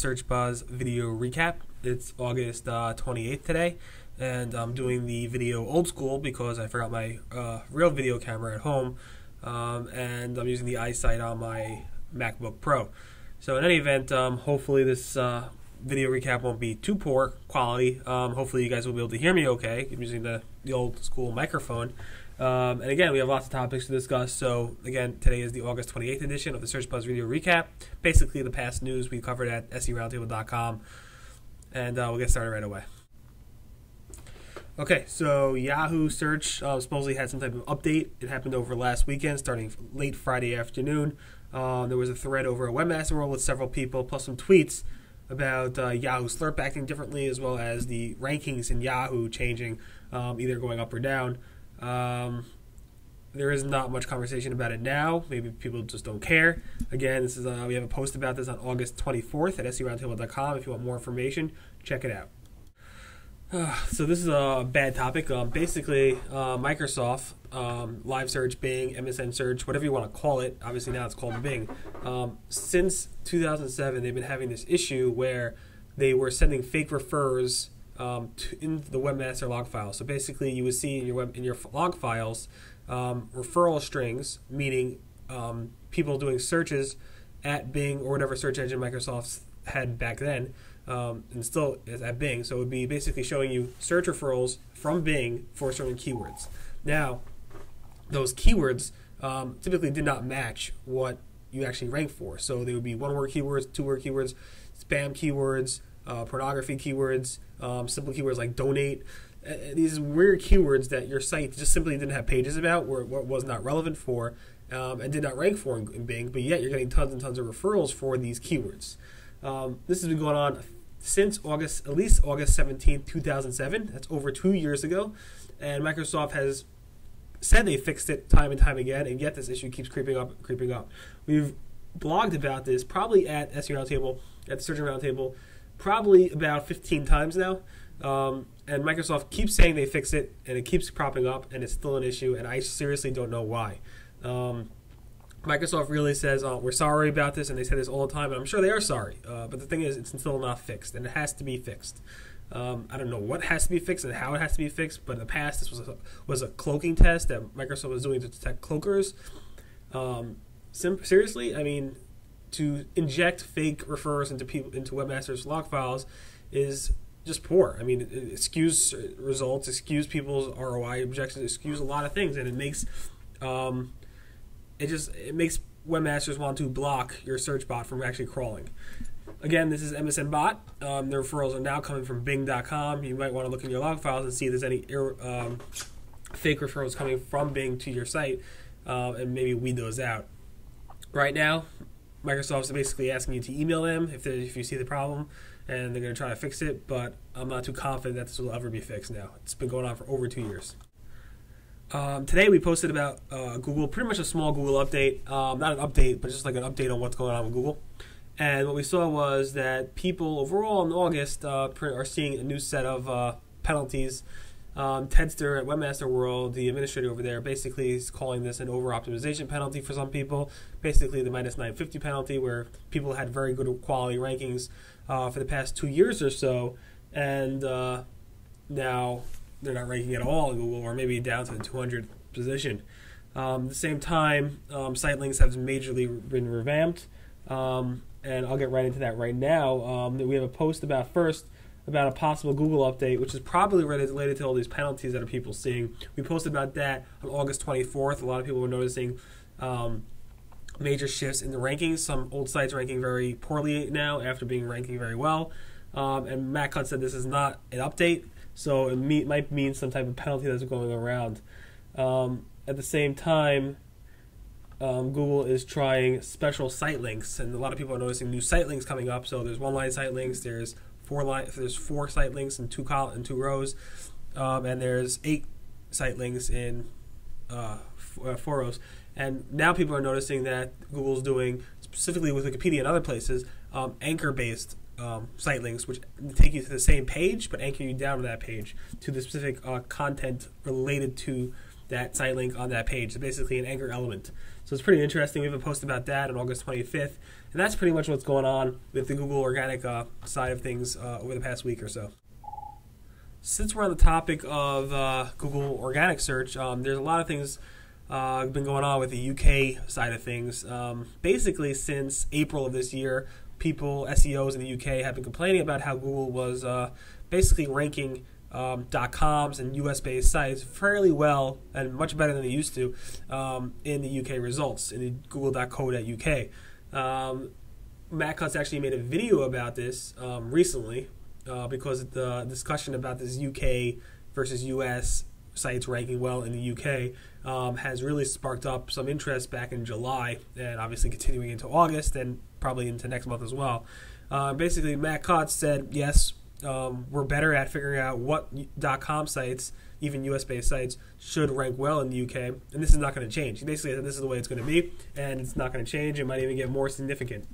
Search Buzz video recap. It's August 28th today, and I'm doing the video old school because I forgot my real video camera at home, and I'm using the iSight on my MacBook Pro. So in any event, hopefully this video recap won't be too poor quality. Hopefully you guys will be able to hear me okay. I'm using the old school microphone. And again, we have lots of topics to discuss. So again, today is the August 28th edition of the Search Buzz video recap. Basically the past news we covered at SEOroundtable.com. And we'll get started right away. Okay, so Yahoo search supposedly had some type of update. It happened over last weekend, starting late Friday afternoon. There was a thread over at Webmaster World with several people, plus some tweets about Yahoo Slurp acting differently, as well as the rankings in Yahoo changing, either going up or down. There is not much conversation about it now. Maybe people just don't care. Again, this is we have a post about this on August 24th at SEOroundtable.com. If you want more information, check it out. So this is a bad topic. Basically, Microsoft, Live Search, Bing, MSN Search, whatever you want to call it. Obviously now it's called Bing. Since 2007, they've been having this issue where they were sending fake refers in the webmaster log file. So basically, you would see in your log files referral strings, meaning people doing searches at Bing or whatever search engine Microsoft had back then, and still is at Bing. So it would be basically showing you search referrals from Bing for certain keywords. Now, those keywords typically did not match what you actually rank for. So they would be one-word keywords, two-word keywords, spam keywords, pornography keywords, simple keywords like donate. These weird keywords that your site just simply didn't have pages about, or what was not relevant for, and did not rank for in Bing, but yet you're getting tons and tons of referrals for these keywords. This has been going on since at least August 17, 2007. That's over 2 years ago, and Microsoft has said they fixed it time and time again, and yet this issue keeps creeping up and creeping up. We've blogged about this probably at SEO Roundtable, at the Searching Roundtable, probably about 15 times now, and Microsoft keeps saying they fixed it, and it keeps cropping up, and it's still an issue, and I seriously don't know why. Microsoft really says, we're sorry about this, and they say this all the time, and I'm sure they are sorry, but the thing is, it's still not fixed, and it has to be fixed. I don't know what has to be fixed and how it has to be fixed, but in the past, this was a cloaking test that Microsoft was doing to detect cloakers. Seriously, I mean, to inject fake refers into webmasters log files is just poor. I mean, it skews results, it skews people's ROI objections, it skews a lot of things, and it makes it makes webmasters want to block your search bot from actually crawling. Again, this is MSN bot. Their referrals are now coming from Bing.com. You might want to look in your log files and see if there's any fake referrals coming from Bing to your site, and maybe weed those out. Right now, Microsoft's basically asking you to email them if you see the problem, and they're going to try to fix it, but I'm not too confident that this will ever be fixed now. It's been going on for over 2 years. Today we posted about Google, pretty much a small Google update. Not an update, but just like an update on what's going on with Google. And what we saw was that people overall in August are seeing a new set of penalties. Tedster at Webmaster World, the administrator over there, basically is calling this an over-optimization penalty for some people. Basically the minus 950 penalty, where people had very good quality rankings for the past 2 years or so, and now they're not ranking at all in Google, or maybe down to the 200th position. At the same time, site links have majorly been revamped, and I'll get right into that right now. We have a post about a possible Google update, which is probably related to all these penalties that are people seeing. We posted about that on August 24th. A lot of people were noticing major shifts in the rankings. Some old sites ranking very poorly now after ranking very well. And Matt Cutt said this is not an update, so it might mean some type of penalty that's going around. At the same time, Google is trying special site links, and a lot of people are noticing new site links coming up. So there's one-line site links, there's four site links in two rows, and there's 8 site links in 4 rows. And now people are noticing that Google's doing, specifically with Wikipedia and other places, anchor-based site links, which take you to the same page but anchor you down to that page to the specific content related to that site link on that page. It's basically an anchor element. So it's pretty interesting. We have a post about that on August 25th. And that's pretty much what's going on with the Google organic side of things over the past week or so. Since we're on the topic of Google organic search, there's a lot of things been going on with the UK side of things. Basically, since April of this year, SEOs in the UK have been complaining about how Google was basically ranking .coms and US-based sites fairly well and much better than they used to in the UK results, in the google.co.uk. Matt Cutts actually made a video about this recently because the discussion about this UK versus US sites ranking well in the UK has really sparked up some interest back in July, and obviously continuing into August and probably into next month as well. Basically, Matt Cutts said, yes, we're better at figuring out what .com sites, even US-based sites, should rank well in the UK, and this is not going to change. He basically said this is the way it's going to be, and it's not going to change. It might even get more significant.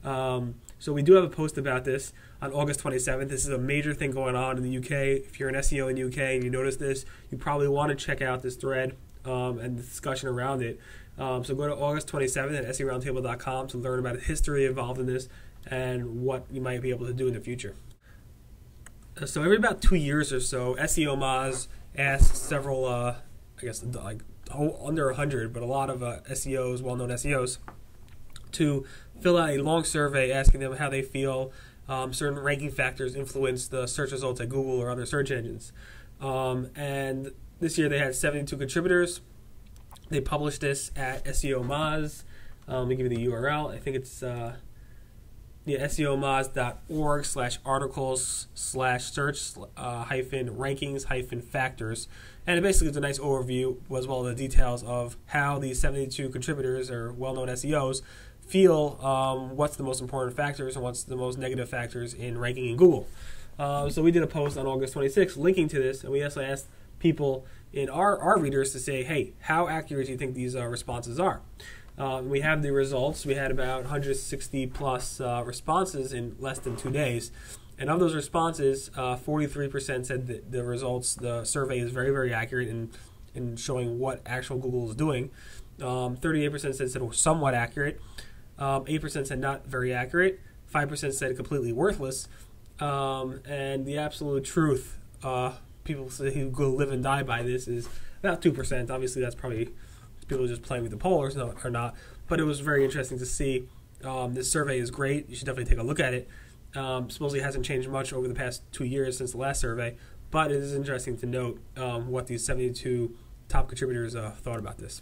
So we do have a post about this on August 27th. This is a major thing going on in the UK. If you're an SEO in the UK and you notice this, you probably want to check out this thread and the discussion around it. So go to August 27th at SEOroundtable.com to learn about the history involved in this and what you might be able to do in the future. So every about 2 years or so, SEO Moz asks several, I guess like under 100, but a lot of SEOs, well-known SEOs, to fill out a long survey asking them how they feel certain ranking factors influence the search results at Google or other search engines. And this year they had 72 contributors. They published this at SEO Moz. Let me give you the URL. I think it's seomoz.org/articles/search-rankings-factors. And it basically is a nice overview as well as the details of how these 72 contributors or well-known SEOs feel what's the most important factors and what's the most negative factors in ranking in Google. So we did a post on August 26th linking to this, and we also asked people in our readers to say, hey, how accurate do you think these responses are? We have the results. We had about 160 plus responses in less than 2 days. And of those responses, 43% said that the survey is very, very accurate in showing what actual Google is doing. 38% said somewhat accurate. 8% said not very accurate. 5% said completely worthless. And the absolute truth, people who go live and die by this, is about 2%. Obviously, that's probably people just playing with the pollers or not. But it was very interesting to see. This survey is great. You should definitely take a look at it. Supposedly it hasn't changed much over the past 2 years since the last survey, but it is interesting to note what these 72 top contributors thought about this.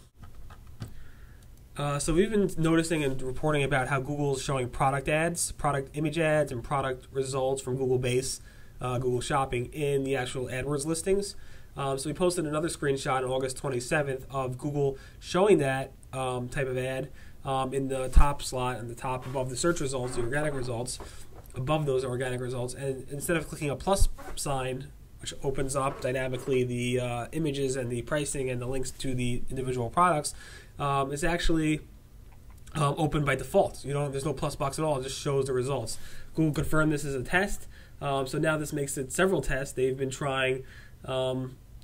So we've been noticing and reporting about how Google is showing product ads, product image ads, and product results from Google Base, Google Shopping in the actual AdWords listings. So we posted another screenshot on August 27th of Google showing that type of ad in the top slot and the top above the search results, the organic results, above those organic results. And instead of clicking a plus sign, which opens up dynamically the images and the pricing and the links to the individual products, it's actually open by default. There's no plus box at all. It just shows the results. Google confirmed this as a test. So now this makes it several tests. They've been trying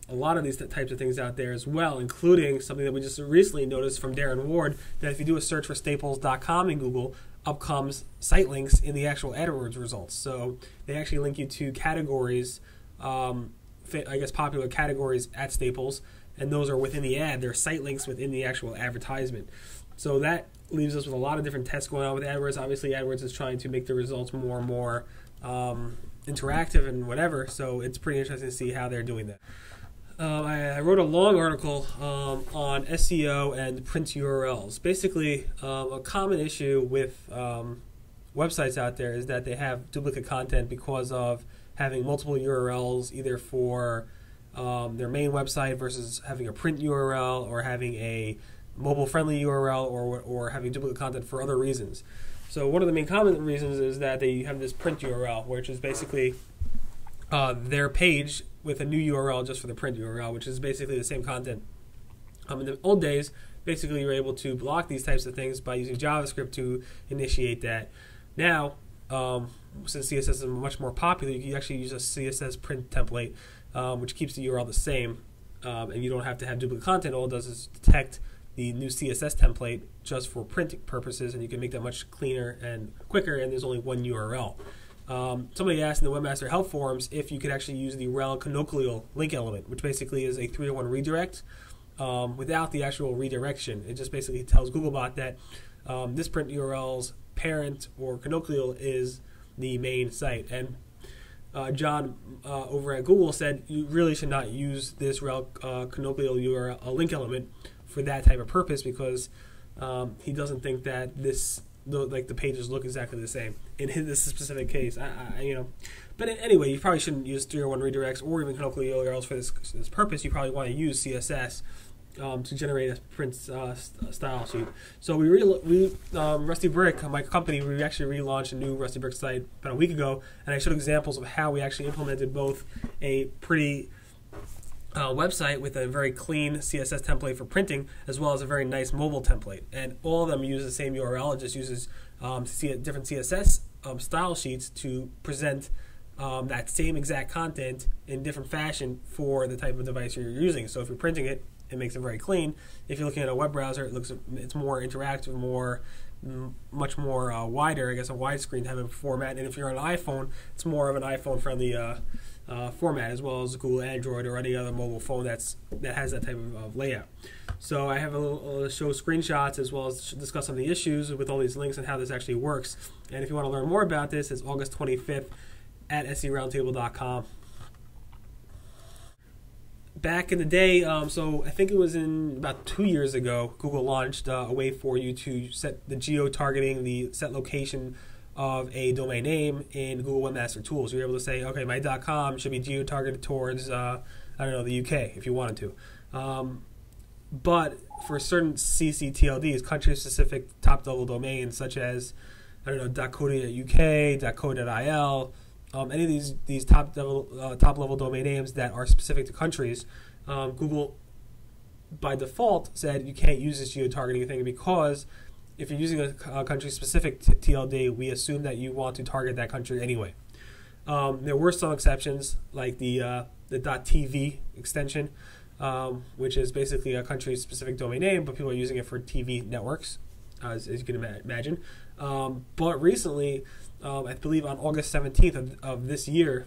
a lot of these types of things out there as well, including something that we just recently noticed from Darren Ward, that if you do a search for staples.com in Google, up comes site links in the actual AdWords results. So they actually link you to categories, popular categories at Staples, and those are within the ad. They're site links within the actual advertisement. So that leaves us with a lot of different tests going on with AdWords. Obviously, AdWords is trying to make the results more and more interactive and whatever, so it's pretty interesting to see how they're doing that. I wrote a long article on SEO and print URLs. Basically, a common issue with websites out there is that they have duplicate content because of having multiple URLs, either for their main website versus having a print URL, or having a mobile-friendly URL, or having duplicate content for other reasons. So one of the main common reasons is that they have this print URL, which is basically their page with a new URL just for the print URL, which is basically the same content. In the old days, basically you were able to block these types of things by using JavaScript to initiate that. Now, since CSS is much more popular, you can actually use a CSS print template, which keeps the URL the same. and you don't have to have duplicate content. All it does is detect the new CSS template just for printing purposes, and you can make that much cleaner and quicker, and there's only one URL. Somebody asked in the Webmaster Help Forums if you could actually use the rel canonical link element, which basically is a 3-to-1 redirect without the actual redirection. It just basically tells Googlebot that this print URL's parent or canonical is the main site. And John over at Google said you really should not use this rel canonical URL link element for that type of purpose, because he doesn't think that the pages look exactly the same in this specific case. But anyway, you probably shouldn't use 3-to-1 redirects or even canonical URLs for this purpose. You probably want to use CSS to generate a print style sheet. So we Rusty Brick, my company, we actually relaunched a new Rusty Brick site about a week ago, and I showed examples of how we actually implemented both a pretty website with a very clean CSS template for printing, as well as a very nice mobile template. And all of them use the same URL. It just uses different CSS style sheets to present that same exact content in different fashion for the type of device you're using. So if you're printing it, it makes it very clean. If you're looking at a web browser, it's more interactive, much more wider, I guess, a widescreen type of format. And if you're on an iPhone, it's more of an iPhone-friendly format, as well as Google Android or any other mobile phone that has that type of layout. So I have a show screenshots as well as discuss some of the issues with all these links and how this actually works. And if you want to learn more about this, it's August 25th at SEOroundtable.com. Back in the day, so I think it was in about 2 years ago, Google launched a way for you to set the geo targeting, the set location of a domain name in Google Webmaster Tools. You're able to say, okay, my .com should be geo targeted towards, the UK, if you wanted to. But for certain CCTLDs, country-specific top-level domains, such as, .co.uk, .co.il, any of these top-level domain names that are specific to countries, Google, by default, said you can't use this geo-targeting thing because if you're using a country-specific TLD, we assume that you want to target that country anyway. There were some exceptions, like the .tv extension, which is basically a country-specific domain name, but people are using it for TV networks, as you can imagine. But recently, I believe on August 17th of this year,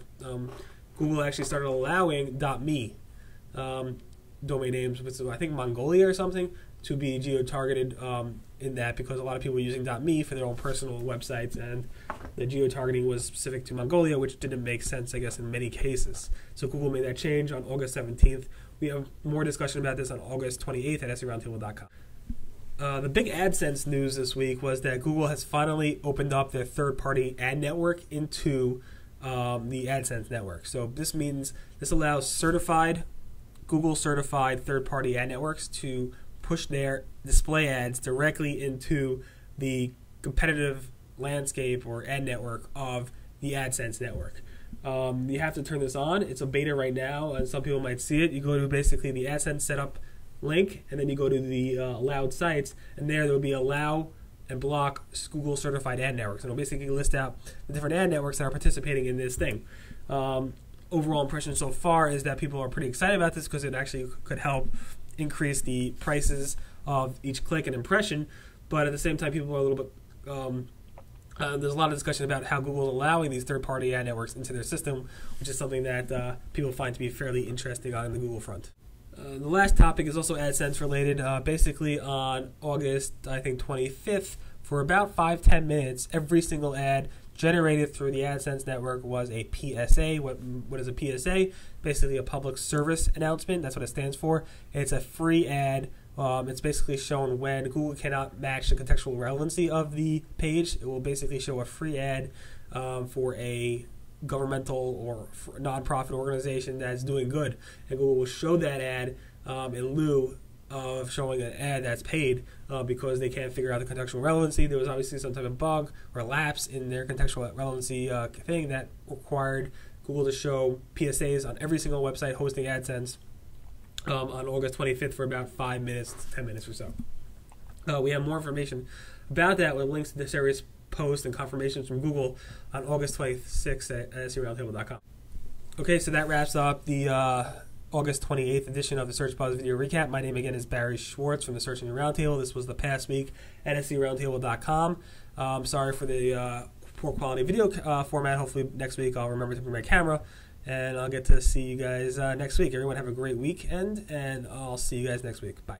Google actually started allowing .me domain names, which is, I think, Mongolia or something, to be geo-targeted in that, because a lot of people were using .me for their own personal websites, and the geo-targeting was specific to Mongolia, which didn't make sense, I guess, in many cases. So Google made that change on August 17th. We have more discussion about this on August 28th at SEOroundtable.com. The big AdSense news this week was that Google has finally opened up their third-party ad network into the AdSense network. So this means this allows Google-certified third-party ad networks to push their display ads directly into the competitive landscape or ad network of the AdSense network. You have to turn this on. It's a beta right now, and some people might see it. You go to basically the AdSense setup link, and then you go to the allowed sites, and there will be allow and block Google certified ad networks. And it'll basically list out the different ad networks that are participating in this thing. Overall impression so far is that people are pretty excited about this because it actually could help increase the prices of each click and impression, but at the same time people are a little bit there's a lot of discussion about how Google is allowing these third-party ad networks into their system, which is something that people find to be fairly interesting on the Google front. The last topic is also AdSense related. Basically on August, I think 25th, for about 5-10 minutes, every single ad generated through the AdSense network was a PSA. What is a PSA? Basically a public service announcement. That's what it stands for. It's a free ad. It's basically shown when Google cannot match the contextual relevancy of the page. It will basically show a free ad for a governmental or nonprofit organization that's doing good, and Google will show that ad in lieu of showing an ad that's paid because they can't figure out the contextual relevancy. There was obviously some type of bug or lapse in their contextual relevancy thing that required Google to show PSAs on every single website hosting AdSense on August 25th for about 5 minutes, 10 minutes or so. We have more information about that with links to the various posts and confirmations from Google on August 26th at SEOroundtable.com. Okay, so that wraps up the August 28th edition of the Search Buzz Video Recap. My name again is Barry Schwartz from the Search Engine Roundtable. This was the past week at SEOroundtable.com. Sorry for the poor quality video format. Hopefully next week I'll remember to bring my camera, and I'll get to see you guys next week. Everyone have a great weekend, and I'll see you guys next week. Bye.